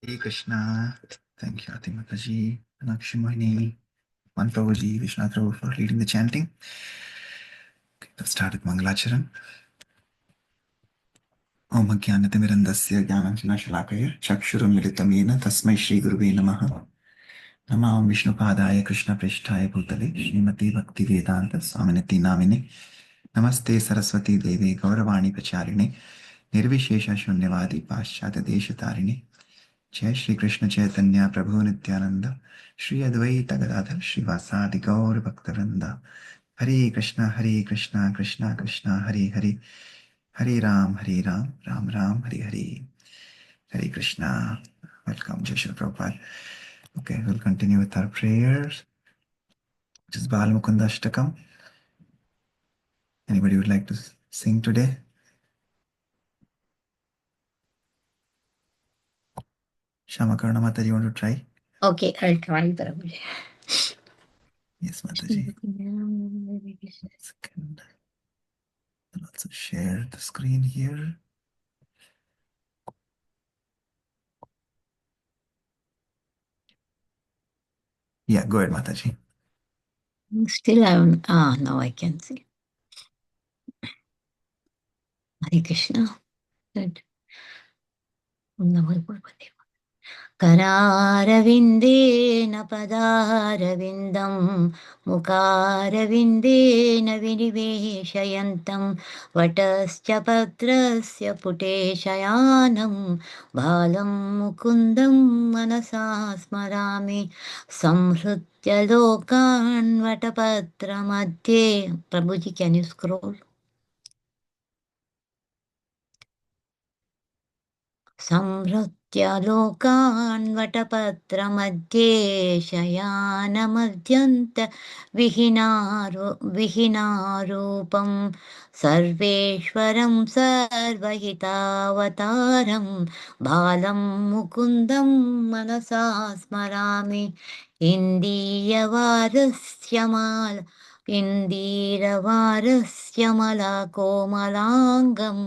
Hare Krishna. Thank you, Ati Mataji, Meenakshi Mohini, Manprabhuji, Vishwanath Prabhu for leading the chanting. Okay, let's start with Mangalacharan. Om Ajnanatimirandasya Jnananjana Chakshuram Yena Tasmai Shri Gurave Namaha Namah Vishnupadaya Krishna Prishthaya Bhutale Srimati Bhakti Vedanta Swaminati Namine Namaste Saraswati Devi Gauravani Pacharine Nirvishesha Shunyavadi Paschata Deshatarine जय श्री कृष्ण चैतन्य प्रभु नित्यानंद श्री अद्वैत गदाधर श्रीवासादि गौर भक्तवृंद हरे Krishna Krishna Krishna Hare Hare Hare Ram Ram Ram Hare Hare Hare Krishna welcome जय Shri Prabhupada okay we'll continue with our prayers which is Bal Mukunda Ashtakam. Anybody would like to sing today? Shamakarna Mataji, you want to try? Okay, I'll try, Prabhuji. Yes, Mataji. Second. I'll also share the screen here. Yeah, go ahead, Mataji. Still, now I can see. Hare Krishna. Good. करारविन्देन पदारविन्दं मुखारविन्देन विनिवेशयन्तं वटश्च पत्रस्य पुटे शयानं बालं मुकुन्दं मनसा स्मरामि संहृत्य लोकान् वटपत्रमध्ये. प्रभुजी, can you scroll? संहृत्य लोकान् वटपत्रमध्ये शयानमद्यन्त विहिनारूपं सर्वेश्वरं सर्वहितावतारं बालं मुकुन्दं मनसा स्मरामि इन्दीरवारस्य मलाकोमलाङ्गम्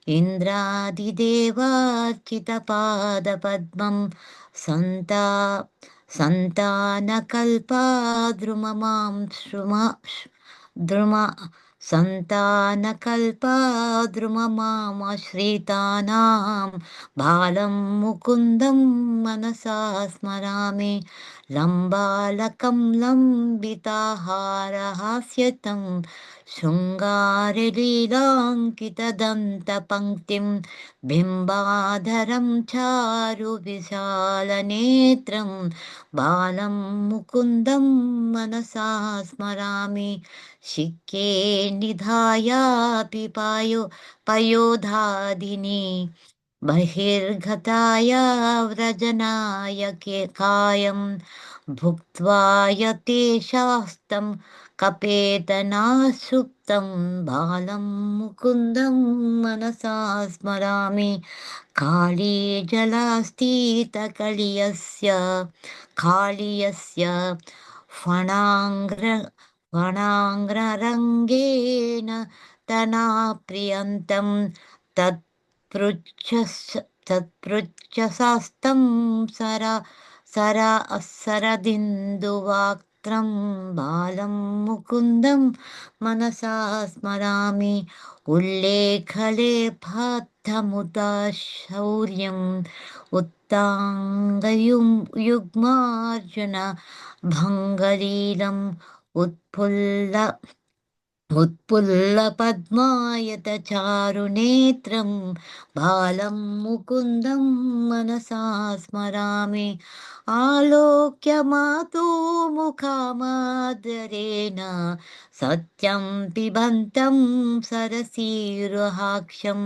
इन्द्रादिदेवार्चितपादपद्मं सन्तानकल्पाद्रुममां द्रुमा सन्तानकल्पाद्रुममामाश्रितानां बालं मुकुन्दं मनसा स्मरामि लम्बालकं लम्बिताहारहास्यतं शृङ्गारलीलाङ्कितदन्तपङ्क्तिं बिम्बाधरं चारुविशालनेत्रं बालं मुकुन्दं मनसा स्मरामि शिक्के निधायापि पयोधादिनी बहिर्गताया व्रजनाय कायं भुक्त्वा यतेशास्तं कपेतनासुप्तं बालं मुकुन्दं मनसा स्मरामि काली काळीयस्य फणाङ्ग्ररङ्गेन तनाप्रियन्तं तत्पृच्छसास्तं सरदिन्दुवाक्त्रं बालं मुकुन्दं मनसा स्मरामि उल्लेखलेफाद्धमुदा शौर्यम् उत्ताङ्गयुग्मार्जुन भङ्गलीलम् उत्पुल्लपद्मायतचारुनेत्रं बालं मुकुन्दं मनसा स्मरामि आलोक्य मातु मुखामादरेण सत्यं पिबन्तं सरसीरुहाक्षं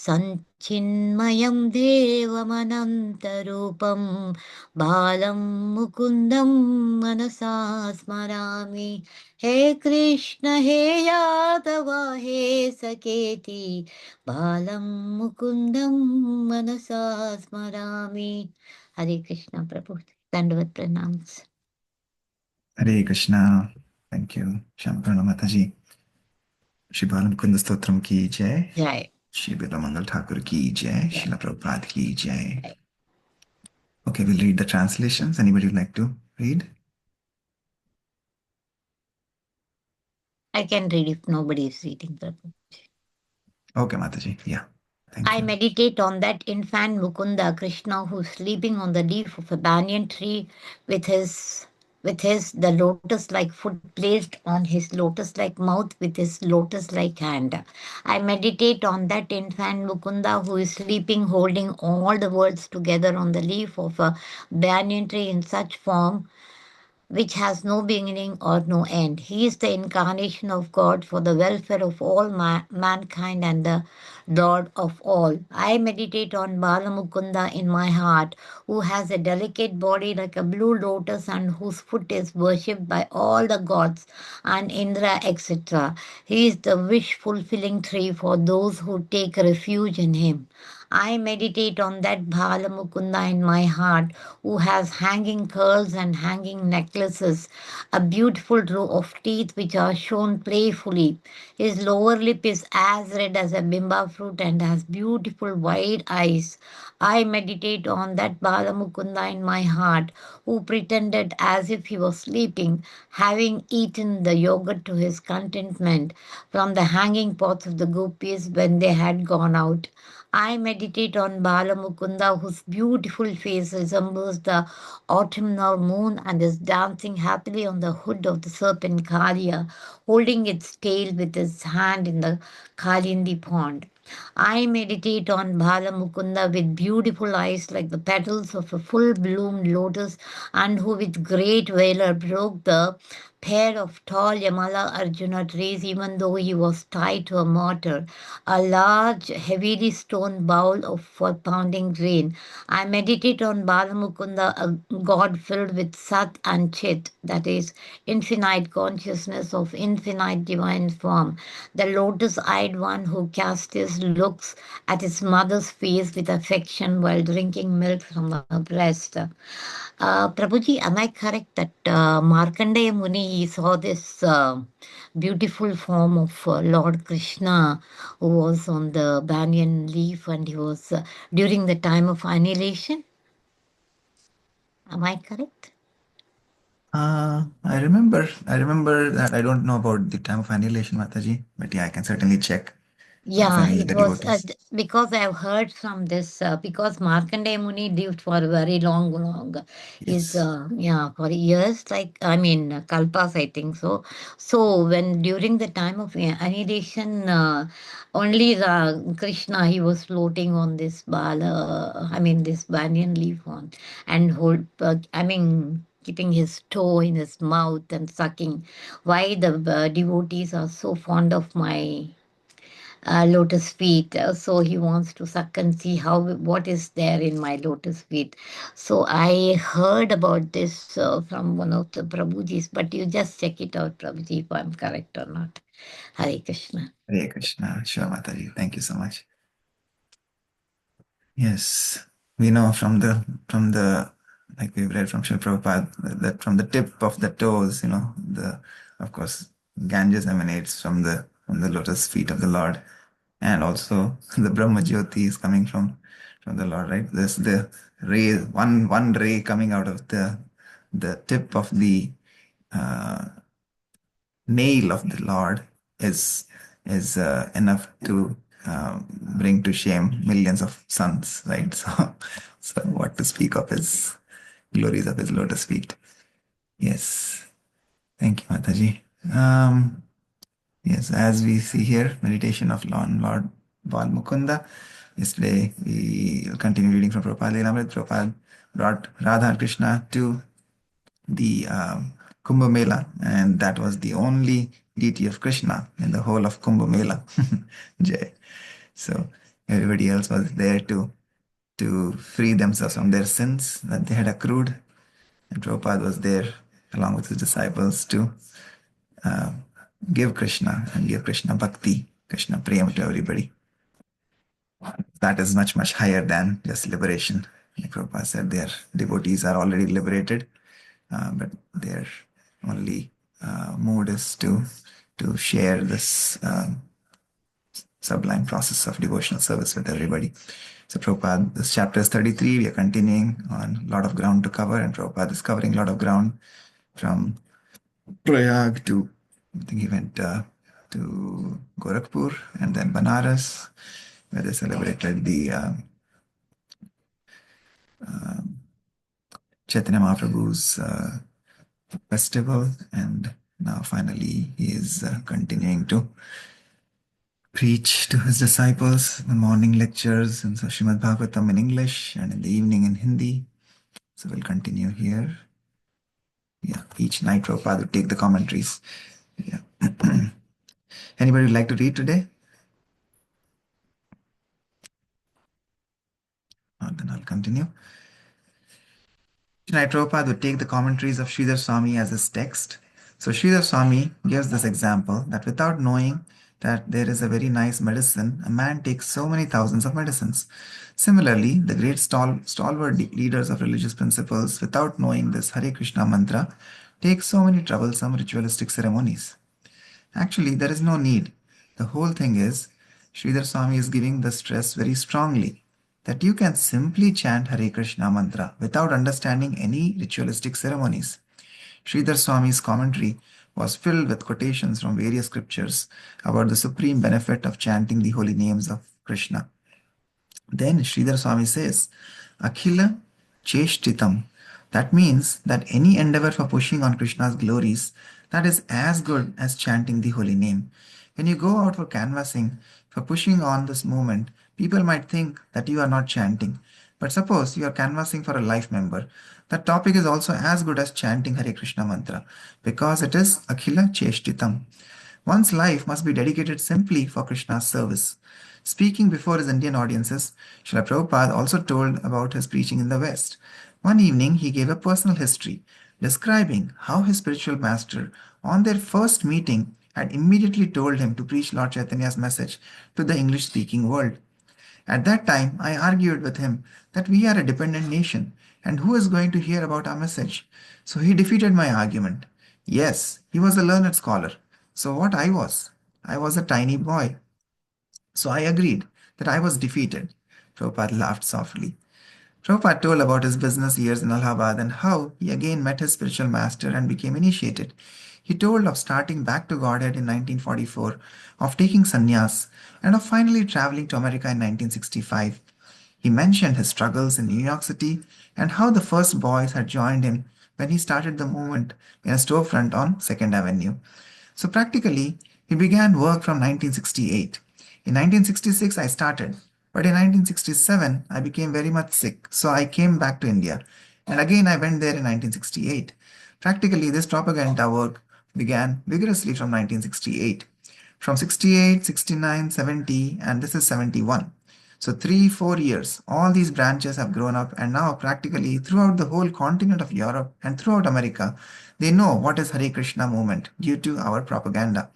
सञ्चिन्मयं देवमनन्तरूपं बालं मुकुन्दं मनसा स्मरामि हे कृष्ण हे यादव हे सकेति बालं मुकुन्दं मनसा स्मरामि. हरे कृष्ण प्रभु. दंडवत प्रणाम. Hare Krishna. Thank you, Shamakarna Mataji. Shri बाल मुकुंद स्तोत्रम की जय. जय. श्री बिरला मंगल ठाकुर की जय. श्रीला प्रभुपाद की जय. Okay, we'll read the translations. Anybody would like to read? I can read if nobody is reading. Prabhu. Okay, Mataji. Yeah. Thank I you. meditate on that infant Mukunda Krishna who's sleeping on the leaf of a banyan tree with his the lotus like foot placed on his lotus like mouth with his lotus like hand. I meditate on that infant Mukunda who is sleeping holding all the worlds together on the leaf of a banyan tree in such form which has no beginning or no end. He is the incarnation of God for the welfare of all mankind and the Lord of all. I meditate on Balamukunda in my heart, who has a delicate body like a blue lotus and whose foot is worshipped by all the gods and Indra, etc. He is the wish fulfilling tree for those who take refuge in him. I meditate on that Balamukunda in my heart, who has hanging curls and hanging necklaces, a beautiful row of teeth which are shown playfully. His lower lip is as red as a bimba fruit and has beautiful wide eyes. I meditate on that Balamukunda in my heart, who pretended as if he was sleeping, having eaten the yogurt to his contentment from the hanging pots of the gopis when they had gone out. I meditate on Balamukunda, whose beautiful face resembles the autumnal moon and is dancing happily on the hood of the serpent Kalia, holding its tail with its hand in the Kalindi pond. I meditate on Balamukunda with beautiful eyes like the petals of a full bloomed lotus, and who with great valor broke the pair of tall Yamala Arjuna trees, even though he was tied to a mortar, a large, heavily stone bowl of for pounding grain. I meditate on Balamukunda, a god filled with Sat and Chit, that is, infinite consciousness of infinite divine form, the lotus eyed one who casts his looks at his mother's face with affection while drinking milk from her breast. Prabhuji, am I correct that Markandeya Muni he saw this beautiful form of Lord Krishna who was on the banyan leaf and he was during the time of annihilation? Am I correct? I remember that. I don't know about the time of annihilation, Mataji, but yeah, I can certainly check if Yeah, any of it the was devotees. because I've heard from this because Markandeya Muni lived for a very long. He's Yes. yeah for years, like I mean kalpas, I think so. So when during the time of annihilation, only Krishna he was floating on this bala, I mean this banyan leaf on, and hold, I mean keeping his toe in his mouth and sucking. Why the devotees are so fond of my lotus feet. So he wants to suck and see how what is there in my lotus feet. So I heard about this from one of the Prabhujis, but you just check it out, Prabhuji, if I'm correct or not. Hare Krishna. Hare Krishna. Sure, Mataji. Thank you so much. Yes, we know from the like we've read from Srila Prabhupada that from the tip of the toes, the of course Ganges emanates from the lotus feet of the Lord, and also the Brahma Jyoti is coming from the Lord, right? There's the ray, one ray coming out of the tip of the uh, nail of the Lord is enough to bring to shame millions of suns, right? So what to speak of his glories of his lotus feet? Yes, thank you, Mataji. Yes, as we see here, meditation of Lord Bal Mukunda. Yesterday we continue reading from Prabhupada Lilamrit. Prabhupada brought Radha and Krishna to the Kumbh Mela, and that was the only deity of Krishna in the whole of Kumbh Mela. Jai. So everybody else was there to free themselves from their sins that they had accrued, and Prabhupada was there along with his disciples to uh, give Krishna and give Krishna bhakti, Krishna prema to everybody. That is much higher than just liberation. Like Prabhupada said, their devotees are already liberated, but their only mood is to share this sublime process of devotional service with everybody. So Prabhupada, this chapter is 33. We are continuing on a lot of ground to cover, and Prabhupada is covering a lot of ground from Prayag to, I think he went to Gorakhpur and then Banaras, where they celebrated the Chaitanya Mahaprabhu's festival, and now finally he is continuing to preach to his disciples the morning lectures and so Srimad Bhagavatam in English and in the evening in Hindi. So we'll continue here. Yeah, each night Prabhupada will take the commentaries. Yeah. Anybody would like to read today? Then I'll continue. Srila Prabhupada would take the commentaries of Sridhar Swami as his text. So Sridhar Swami gives this example that without knowing that there is a very nice medicine, a man takes so many thousands of medicines. Similarly, the great stalwart leaders of religious principles, without knowing this Hare Krishna mantra, take so many troublesome ritualistic ceremonies. Actually, there is no need. The whole thing is, Sridhar Swami is giving the stress very strongly that you can simply chant Hare Krishna mantra without understanding any ritualistic ceremonies. Sridhar Swami's commentary was filled with quotations from various scriptures about the supreme benefit of chanting the holy names of Krishna. Then Sridhar Swami says, Akhila Cheshtitam. That means that any endeavor for pushing on Krishna's glories, that is as good as chanting the holy name. When you go out for canvassing, for pushing on this movement, people might think that you are not chanting. But suppose you are canvassing for a life member, that topic is also as good as chanting Hare Krishna mantra, because it is Akhila Cheshtitam. One's life must be dedicated simply for Krishna's service. Speaking before his Indian audiences, Srila Prabhupada also told about his preaching in the West. One evening, he gave a personal history describing how his spiritual master, on their first meeting, had immediately told him to preach Lord Chaitanya's message to the English-speaking world. At that time, I argued with him that we are a dependent nation, and who is going to hear about our message? So he defeated my argument. Yes, he was a learned scholar. So what I was a tiny boy. So I agreed that I was defeated. Prabhupada laughed softly. Prabhupada told about his business years in Allahabad and how he again met his spiritual master and became initiated. He told of starting back to Godhead in 1944, of taking sannyas, and of finally traveling to America in 1965. He mentioned his struggles in New York City and how the first boys had joined him when he started the movement in a storefront on 2nd Avenue. So practically, he began work from 1968. In 1966, I started, but in 1967, I became very much sick, so I came back to India. And again, I went there in 1968. Practically, this propaganda work began vigorously from 1968. From 68, 69, 70, and this is 71. So 3-4 years, all these branches have grown up, and now practically throughout the whole continent of Europe and throughout America, they know what is Hare Krishna movement due to our propaganda.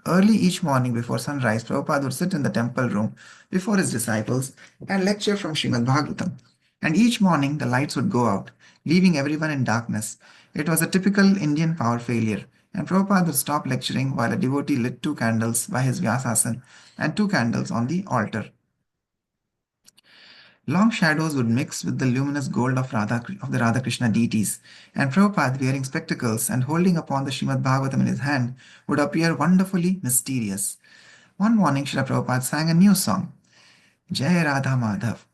Early each morning before sunrise, Prabhupada would sit in the temple room before his disciples and lecture from Srimad Bhagavatam. And each morning the lights would go out, leaving everyone in darkness. It was a typical Indian power failure, and Prabhupada would stop lecturing while a devotee lit 2 candles by his Vyasasan and 2 candles on the altar. Long shadows would mix with the luminous gold of the Radha Krishna deities, and Prabhupada, wearing spectacles and holding upon the Srimad Bhagavatam in his hand, would appear wonderfully mysterious. One morning, Srila Prabhupada sang a new song, Jai Radha Madhav.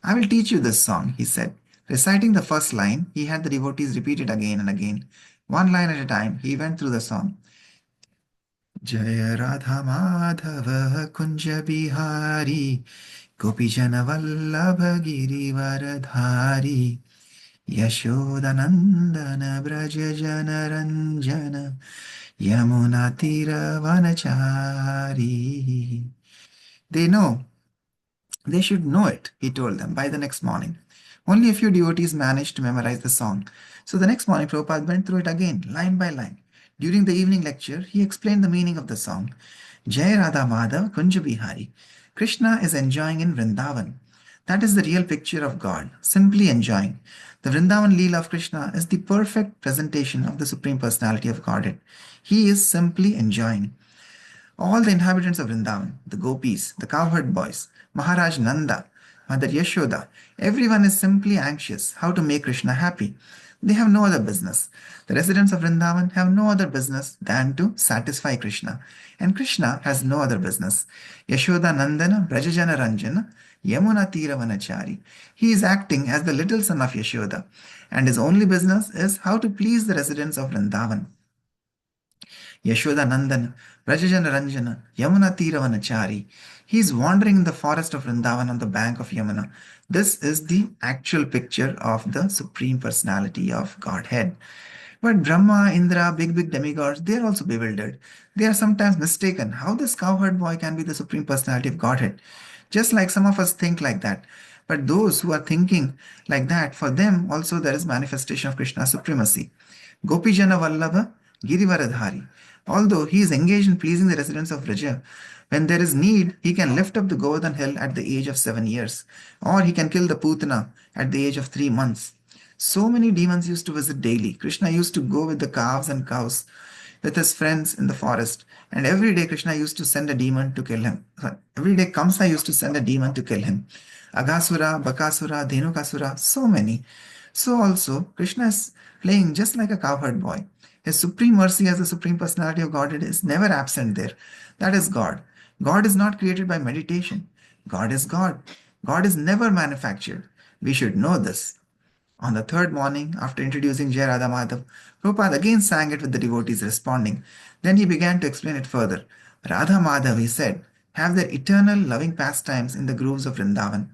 I will teach you this song, he said. Reciting the first line, he had the devotees repeat it again and again. One line at a time, he went through the song. Jai Radha Madhava Kunja Bihari Gopijana Vallabha Girivaradhari Yashodanandana Braja Jana Ranjana Yamuna Tira Vanachari. They should know it, he told them by the next morning. Only a few devotees managed to memorize the song. So the next morning, Prabhupada went through it again, line by line. During the evening lecture, he explained the meaning of the song. Jai Radha Madhav Kunja Bihari. Krishna is enjoying in Vrindavan. That is the real picture of God, simply enjoying. The Vrindavan Leela of Krishna is the perfect presentation of the Supreme Personality of Godhead. He is simply enjoying. All the inhabitants of Vrindavan, the gopis, the cowherd boys, Maharaj Nanda, Mother Yashoda, everyone is simply anxious how to make Krishna happy. They have no other business. The residents of Vrindavan have no other business than to satisfy Krishna. And Krishna has no other business. Yashoda Nandana Brajajana Ranjana Yamuna Tiravanachari. He is acting as the little son of Yashoda, and his only business is how to please the residents of Vrindavan. Yashoda Nandan, Brajajana Ranjana, Yamuna Tiravanachari. He is wandering in the forest of Vrindavan on the bank of Yamuna. This is the actual picture of the Supreme Personality of Godhead. But Brahma, Indra, big demigods, they are also bewildered. They are sometimes mistaken how this cowherd boy can be the Supreme Personality of Godhead. Just like some of us think like that. But those who are thinking like that, for them also there is manifestation of Krishna's supremacy. Gopijana Vallabha Girivaradhari. Although he is engaged in pleasing the residents of Vraja, when there is need, he can lift up the Govardhan hill at the age of 7 years, or he can kill the Putana at the age of 3 months. So many demons used to visit daily. Krishna used to go with the calves and cows with his friends in the forest, and every day Krishna used to send a demon to kill him. Every day Kamsa used to send a demon to kill him. Aghasura, Bakasura, Dhenukasura, so many. So also, Krishna is playing just like a cowherd boy. His supreme mercy as the supreme personality of Godhead is never absent there. That is God. God is not created by meditation. God is God. God is never manufactured. We should know this. On the third morning, after introducing Jai Radha Madhav, Prabhupada again sang it with the devotees responding. Then he began to explain it further. Radha Madhav, he said, have their eternal loving pastimes in the groves of Vrindavan.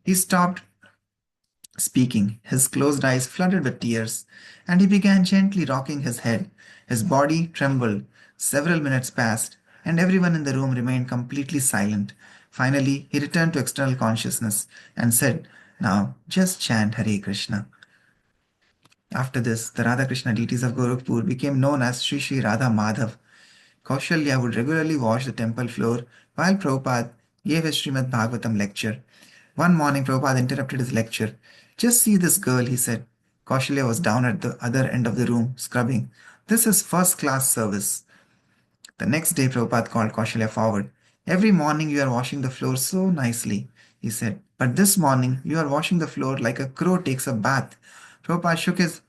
He stopped speaking, his closed eyes flooded with tears, and he began gently rocking his head. His body trembled. Several minutes passed, and everyone in the room remained completely silent. Finally, he returned to external consciousness and said, now just chant Hare Krishna. After this, the Radha Krishna deities of Gorakhpur became known as Sri Sri Radha Madhav. Kaushalya would regularly wash the temple floor while Prabhupada gave his Srimad Bhagavatam lecture. One morning, Prabhupada interrupted his lecture. Just see this girl, he said. Kaushalya was down at the other end of the room, scrubbing. This is first-class service. The next day, Prabhupada called Kaushalya forward. Every morning you are washing the floor so nicely, he said. But this morning you are washing the floor like a crow takes a bath. Prabhupada shook his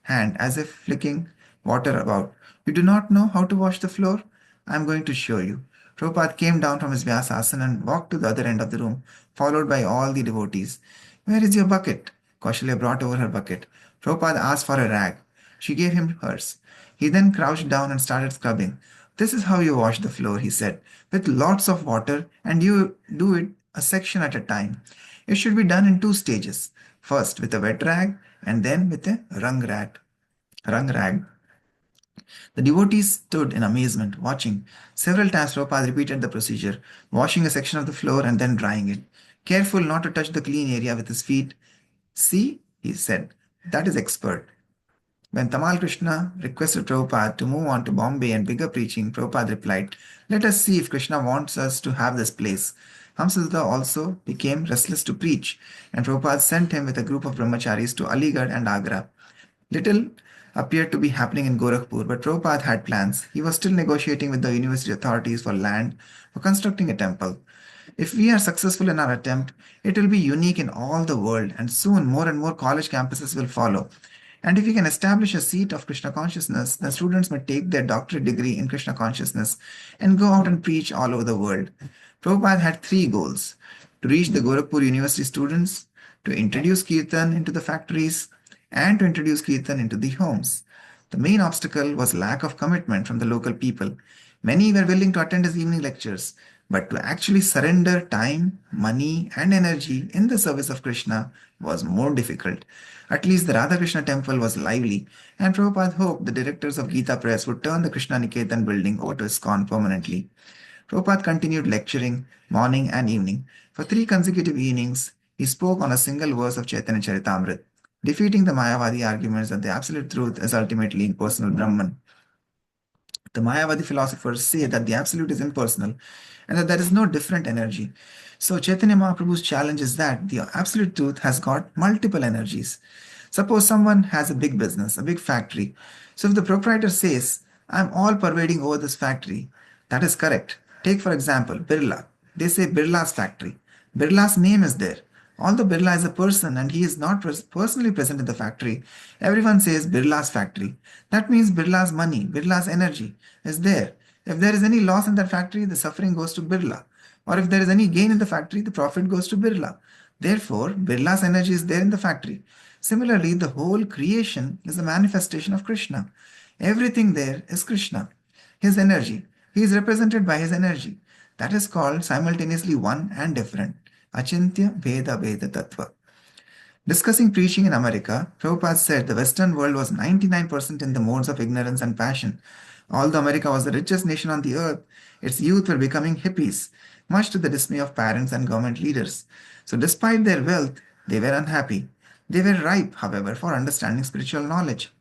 hand as if flicking water about. You do not know how to wash the floor? I am going to show you. Prabhupada came down from his Vyasasana and walked to the other end of the room, followed by all the devotees. Where is your bucket? Kaushalya brought over her bucket. Prabhupada asked for a rag. She gave him hers. He then crouched down and started scrubbing. This is how you wash the floor, he said, with lots of water, and you do it a section at a time. It should be done in 2 stages. First with a wet rag and then with a wrung rag. The devotees stood in amazement, watching. Several times Prabhupada repeated the procedure, washing a section of the floor and then drying it. Careful not to touch the clean area with his feet. See, he said, that is expert. When Tamal Krishna requested Prabhupada to move on to Bombay and bigger preaching, Prabhupada replied, let us see if Krishna wants us to have this place. Hamsasuta also became restless to preach, and Prabhupada sent him with a group of brahmacharis to Aligarh and Agra. Little appeared to be happening in Gorakhpur, but Prabhupada had plans. He was still negotiating with the university authorities for land for constructing a temple. If we are successful in our attempt, it will be unique in all the world, and soon more and more college campuses will follow. And if we can establish a seat of Krishna consciousness, the students may take their doctorate degree in Krishna consciousness and go out and preach all over the world. Prabhupada had 3 goals: to reach the Gorakhpur University students, to introduce Kirtan into the factories, and to introduce Kirtan into the homes. The main obstacle was lack of commitment from the local people. Many were willing to attend his evening lectures, but to actually surrender time, money, and energy in the service of Krishna was more difficult. At least the Radha Krishna temple was lively, and Prabhupada hoped the directors of Gita Press would turn the Krishna Niketan building over to ISKCON permanently. Prabhupada continued lecturing morning and evening. For 3 consecutive evenings, he spoke on a single verse of Chaitanya Charitamrita, defeating the Mayavadi arguments that the absolute truth is ultimately impersonal Brahman. The Mayavadi philosophers say that the absolute is impersonal and that there is no different energy. So Chaitanya Mahaprabhu's challenge is that the absolute truth has got multiple energies. Suppose someone has a big business, a big factory. So if the proprietor says, I'm all pervading over this factory, That is correct. Take for example Birla. They say Birla's factory. Birla's name is there. Although Birla is a person and he is not personally present in the factory, everyone says Birla's factory. That means Birla's money, Birla's energy is there. If there is any loss in that factory, the suffering goes to Birla. Or if there is any gain in the factory, the profit goes to Birla. Therefore, Birla's energy is there in the factory. Similarly, the whole creation is a manifestation of Krishna. Everything there is Krishna, his energy. He is represented by his energy. That is called simultaneously one and different. Achintya Veda Veda Tattva. Discussing preaching in America, Prabhupada said the Western world was 99% in the modes of ignorance and passion. Although America was the richest nation on the earth, its youth were becoming hippies, much to the dismay of parents and government leaders. So, despite their wealth, they were unhappy. They were ripe, however, for understanding spiritual knowledge.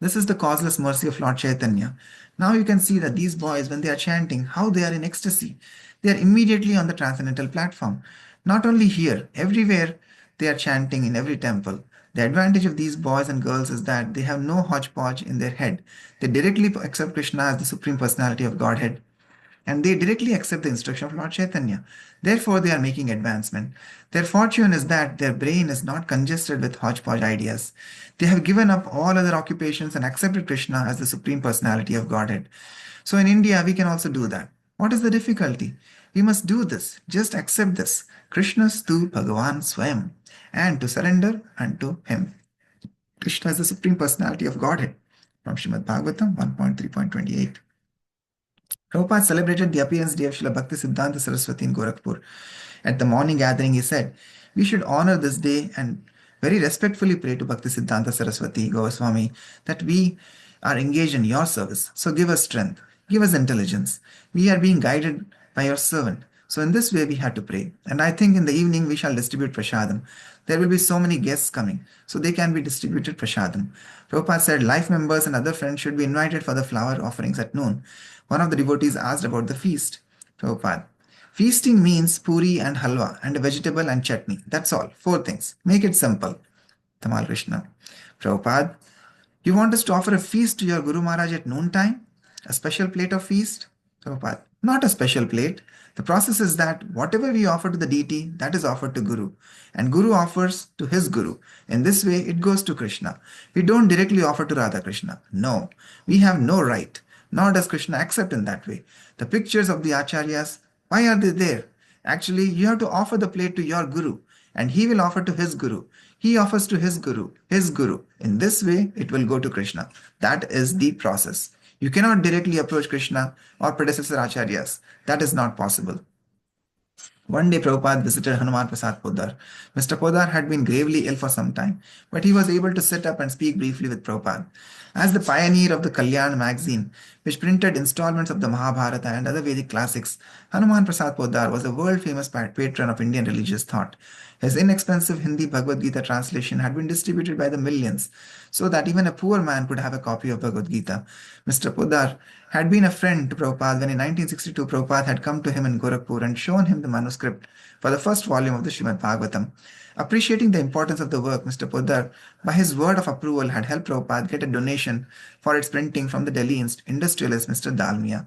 This is the causeless mercy of Lord Chaitanya. Now you can see that these boys, when they are chanting, how they are in ecstasy. They are immediately on the transcendental platform. Not only here, everywhere they are chanting in every temple. The advantage of these boys and girls is that they have no hodgepodge in their head. They directly accept Krishna as the Supreme Personality of Godhead, and they directly accept the instruction of Lord Chaitanya. Therefore, they are making advancement. Their fortune is that their brain is not congested with hodgepodge ideas. They have given up all other occupations and accepted Krishna as the Supreme Personality of Godhead. So in India, we can also do that. What is the difficulty? We must do this. Just accept this. Krishnastu Bhagavan Swayam, and to surrender unto him. Krishna is the Supreme Personality of Godhead. From Srimad Bhagavatam 1.3.28. Prabhupada celebrated the appearance day of Srila Bhakti Siddhanta Saraswati in Gorakhpur. At the morning gathering, he said, we should honor this day and very respectfully pray to Bhakti Siddhanta Saraswati Goswami that we are engaged in your service. So give us strength, give us intelligence. We are being guided by your servant. So in this way, we had to pray. And I think in the evening, we shall distribute prasadam. There will be so many guests coming, so they can be distributed prasadam. Prabhupada said life members and other friends should be invited for the flower offerings at noon. One of the devotees asked about the feast. Prabhupada, feasting means puri and halwa and a vegetable and chutney. That's all. 4 things. Make it simple. Tamal Krishna. Prabhupada, you want us to offer a feast to your Guru Maharaj at noontime? A special plate of feast? Prabhupada, not a special plate. The process is that whatever we offer to the deity, that is offered to Guru. And Guru offers to his Guru. In this way, it goes to Krishna. We don't directly offer to Radha Krishna. No, we have no right. Nor does Krishna accept in that way. The pictures of the Acharyas, why are they there? Actually, you have to offer the plate to your Guru, and he will offer to his Guru. He offers to his Guru, his Guru. In this way, it will go to Krishna. That is the process. You cannot directly approach Krishna or predecessor Acharyas. That is not possible. One day Prabhupada visited Hanuman Prasad Poddar. Mr. Poddar had been gravely ill for some time, but he was able to sit up and speak briefly with Prabhupada. As the pioneer of the Kalyan magazine, which printed installments of the Mahabharata and other Vedic classics, Hanuman Prasad Poddar was a world-famous patron of Indian religious thought. His inexpensive Hindi Bhagavad Gita translation had been distributed by the millions, so that even a poor man could have a copy of Bhagavad Gita. Mr. Poddar had been a friend to Prabhupada when in 1962 Prabhupada had come to him in Gorakhpur and shown him the manuscript for the first volume of the Srimad Bhagavatam. Appreciating the importance of the work, Mr. Poddar, by his word of approval, had helped Prabhupada get a donation for its printing from the Delhi industrialist Mr. Dalmia.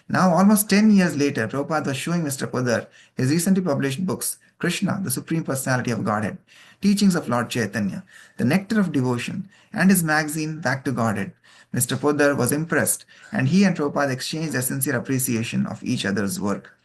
Now, almost 10 years later, Prabhupada was showing Mr. Poddar his recently published books, Krishna, the Supreme Personality of Godhead, Teachings of Lord Chaitanya, The Nectar of Devotion, and his magazine, Back to Godhead. Mr. Poddar was impressed, and he and Prabhupada exchanged their sincere appreciation of each other's work.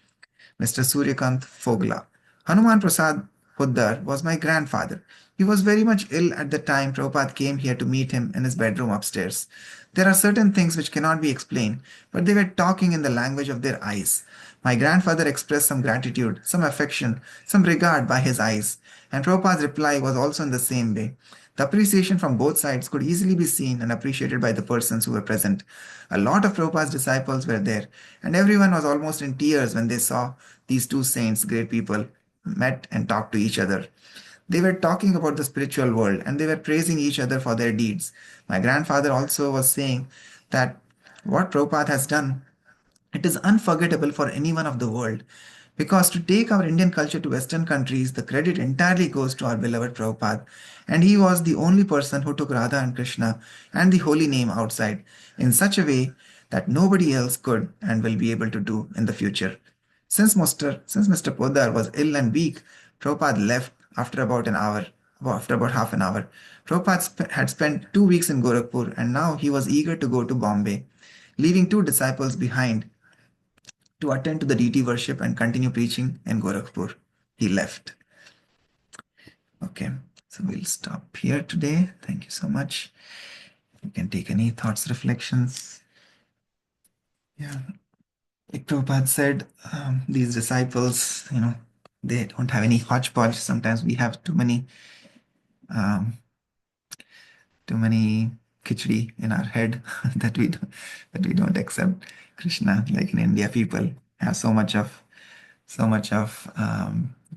Mr. Suryakant Fogla. Hanuman Prasad Poddar was my grandfather. He was very much ill at the time Prabhupada came here to meet him in his bedroom upstairs. There are certain things which cannot be explained, but they were talking in the language of their eyes. My grandfather expressed some gratitude, some affection, some regard by his eyes, and Prabhupada's reply was also in the same way. The appreciation from both sides could easily be seen and appreciated by the persons who were present. A lot of Prabhupada's disciples were there, and everyone was almost in tears when they saw these two saints, great people, met and talked to each other. They were talking about the spiritual world and they were praising each other for their deeds. My grandfather also was saying that what Prabhupada has done, it is unforgettable for anyone of the world. Because to take our Indian culture to Western countries, the credit entirely goes to our beloved Prabhupada. And he was the only person who took Radha and Krishna and the holy name outside in such a way that nobody else could and will be able to do in the future. Since Mr. Poddar was ill and weak, Prabhupada left after about an hour, after about half an hour. Prabhupada had spent 2 weeks in Gorakhpur and now he was eager to go to Bombay, leaving 2 disciples behind to attend to the deity worship and continue preaching in Gorakhpur. He left. Okay, so we'll stop here today. Thank you so much. You can take any thoughts, reflections. Yeah, like Prabhupada said, these disciples, they don't have any hodgepodge. Sometimes we have um, too many khichdi in our head that we don't accept Krishna. Like in India, people have so much of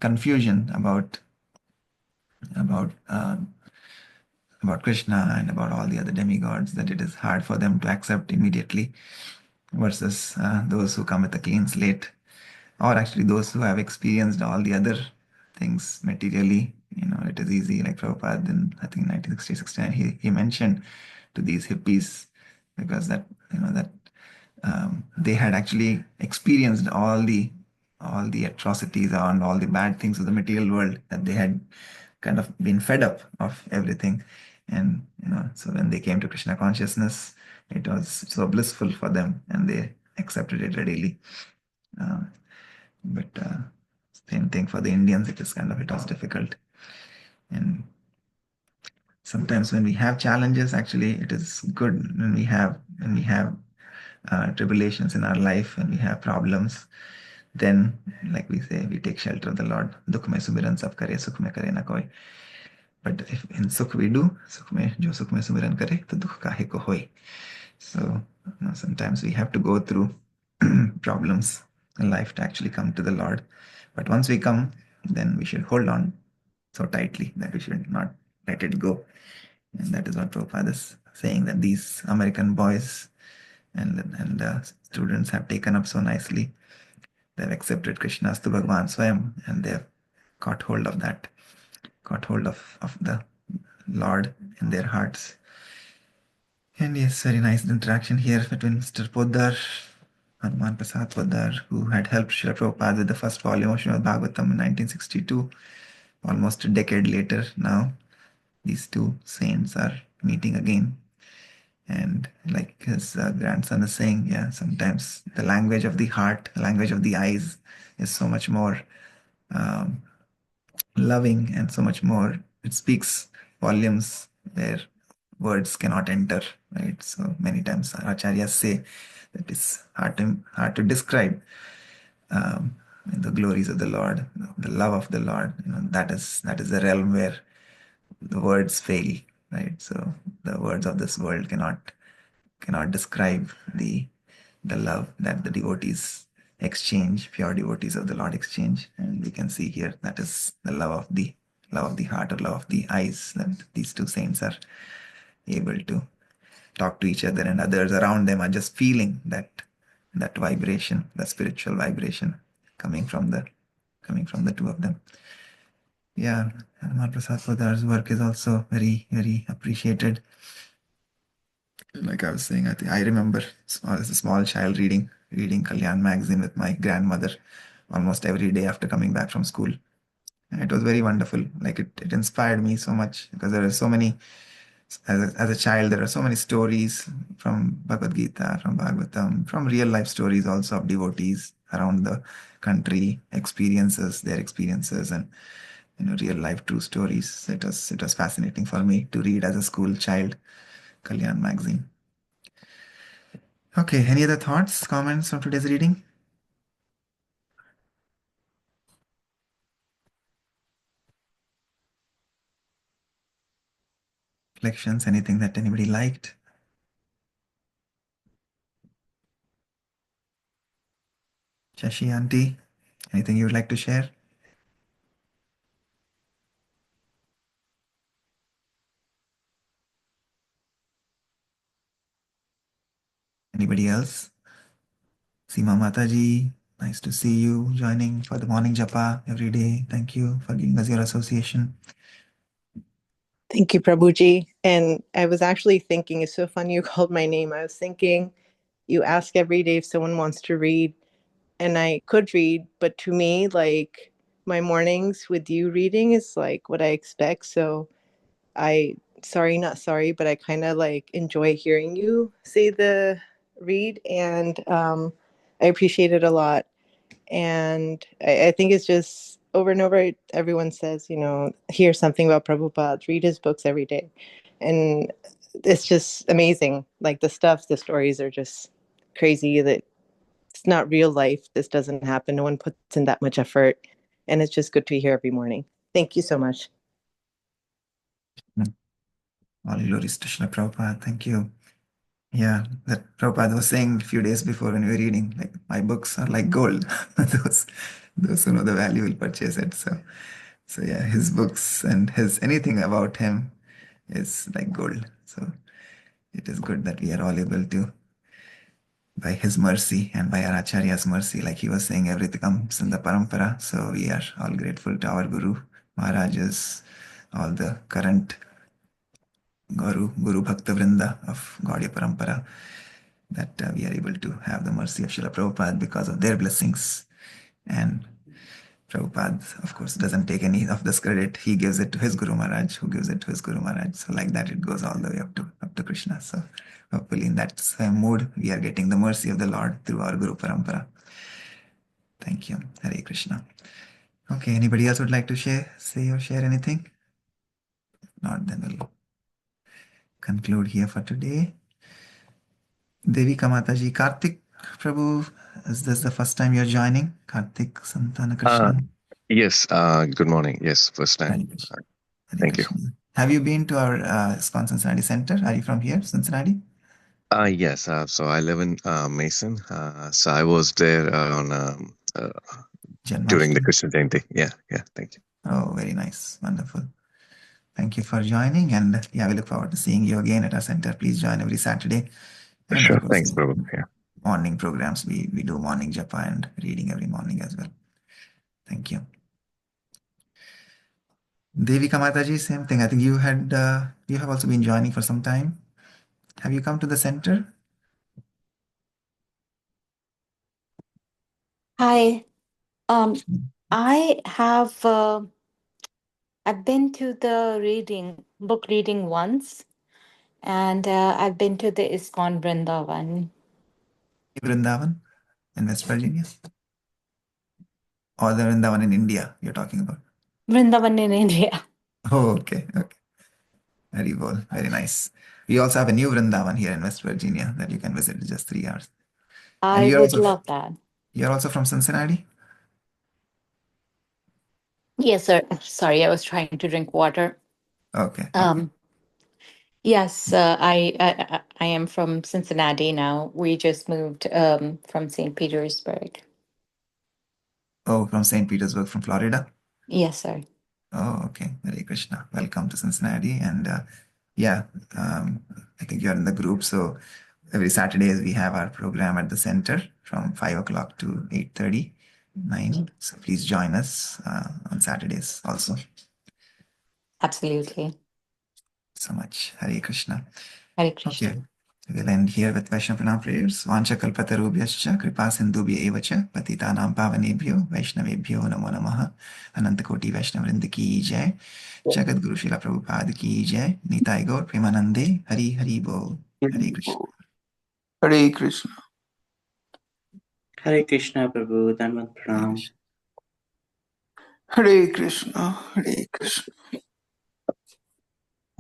confusion about about Krishna and about all the other demigods that it is hard for them to accept immediately, versus those who come with a clean slate, or actually those who have experienced all the other things materially. It is easy. Like Prabhupada in, I think, 1960-69, he mentioned to these hippies, because that they had actually experienced all the atrocities and all the bad things of the material world, that they had kind of been fed up of everything. And so when they came to Krishna consciousness, it was so blissful for them and they accepted it readily. uh, but same thing for the Indians, it was difficult. And sometimes when we have challenges, actually it is good when we have tribulations in our life, when we have problems, then, like we say, we take shelter of the Lord. Dukh mein sumiran sab kare, sukh mein kare na koi. But if in sukh we do, jo sukh mein sumiran kare, to dukh kahe ko hoy. So sometimes we have to go through problems in life to actually come to the Lord. But once we come, then we should hold on so tightly that we should not let it go. And that is what Prabhupada is saying, that these American boys and students have taken up so nicely. They've accepted Krishna as Bhagwan Swayam, and they've got hold of that, got hold of the Lord in their hearts. And yes, very nice interaction here between Mr. Poddar, Hanuman Prasad Poddar, who had helped Srila Prabhupada with the first volume of Srimad Bhagavatam in 1962. Almost a decade later now, these two saints are meeting again. And like his grandson is saying, yeah, sometimes the language of the heart, the language of the eyes is so much more um, loving and so much more, it speaks volumes where words cannot enter, right? So many times our acharyas say that it's hard to describe the glories of the Lord, the love of the Lord. That is the realm where the words fail, right? So the words of this world cannot describe the love that the devotees exchange, pure devotees of the Lord exchange. And we can see here that is the love of the heart, or love of the eyes, that these two saints are able to talk to each other, and others around them are just feeling that vibration, the spiritual vibration coming from the two of them. Yeah, Hanuman Prasad Podar's work is also very, very appreciated. Like I was saying, I remember as a small child reading Kalyan magazine with my grandmother almost every day after coming back from school. And it was very wonderful. Like it inspired me so much, because there are so many, as a child, there are so many stories from Bhagavad Gita, from Bhagavatam, from real life stories also of devotees around the country, their experiences, and real life true stories. It was fascinating for me to read as a school child, Kalyan magazine. Okay, any other thoughts, comments on today's reading? Reflections, anything that anybody liked? Shashi auntie, anything you would like to share? Anybody else? Seema Mataji, nice to see you joining for the morning japa every day. Thank you for giving us your association. Thank you, Prabhuji. And I was actually thinking, it's so funny you called my name. I was thinking, you ask every day if someone wants to read, and I could read, but to me, like my mornings with you reading is like what I expect. So not sorry, but I kind of like enjoy hearing you say the read, and I appreciate it a lot. And I think it's just over and over, everyone says, hear something about Prabhupada, read his books every day. And it's just amazing. Like the stories are just crazy that it's not real life. This doesn't happen. No one puts in that much effort. And it's just good to hear every morning. Thank you so much. All glories to Srila Prabhupada. Thank you. Yeah, that Prabhupada was saying a few days before when we were reading, like, my books are like gold. those who know the value will purchase it. So yeah, his books and anything about him is like gold. So it is good that we are all able to, by his mercy and by our Acharya's mercy, like he was saying, everything comes in the parampara. So we are all grateful to our Guru, Maharajas, all the current Guru Bhakta Vrinda of Gaudiya Parampara, that we are able to have the mercy of Srila Prabhupada because of their blessings. And Prabhupada, of course, doesn't take any of this credit. He gives it to his Guru Maharaj, who gives it to his Guru Maharaj. So like that, it goes all the way up to Krishna. So hopefully in that same mood, we are getting the mercy of the Lord through our Guru Parampara. Thank you. Hare Krishna. Okay, anybody else would like to say or share anything? If not, then we'll conclude here for today. Devi Kamataji, Karthik Prabhu, is this the first time you're joining? Karthik Santana Krishna? Yes, good morning. Yes, first time. Hare Krishna. Hare Thank you. Krishna. Have you been to our ISKCON Cincinnati Center? Are you from here, Cincinnati? Yes, so I live in Mason. So I was there on during the Janmashtami. Krishna Jayanti. Yeah, thank you. Oh, very nice. Wonderful. Thank you for joining. And yeah, we look forward to seeing you again at our center. Please join every Saturday. And Sure, of course, thanks, Prabhu. Yeah. morning programs. We do morning japa and reading every morning as well. Thank you. Devika Mataji, same thing. I think you have also been joining for some time. Have you come to the center? Hi. I have I've been to the book reading once, and I've been to the ISKCON Vrindavan. Vrindavan in West Virginia? Or the Vrindavan in India you're talking about? Vrindavan in India. Oh, okay. Very well. Very nice. We also have a new Vrindavan here in West Virginia that you can visit in just 3 hours. And I would love that. You're also from Cincinnati? Yes, sir. Sorry, I was trying to drink water. Okay. Yes, I am from Cincinnati now. We just moved from St. Petersburg. Oh, from St. Petersburg, from Florida? Yes, sir. Oh, okay. Hare Krishna. Welcome to Cincinnati. And I think you're in the group. So every Saturdays we have our program at the center from 5 o'clock to 8:30, 9. So please join us on Saturdays also. Absolutely. So much. Hare Krishna. Hare Krishna. Okay. We'll end here with Vaishnava Pranam prayers. Vancha kalpatarubhyascha kripa sindhubhya evacha patitanam pavanebhyo Vaishnavebhyo namo namaha. Ananta Koti Vaishnava Vrinda ki jai. Jagat Guru Srila Prabhupada ki jai. Nitai Gaur Premanande. Hari Hari Bol. Hare Krishna. Hare Krishna. Hare Krishna, Prabhu. Dhanvat Pranam. Hare Krishna. Hare Krishna.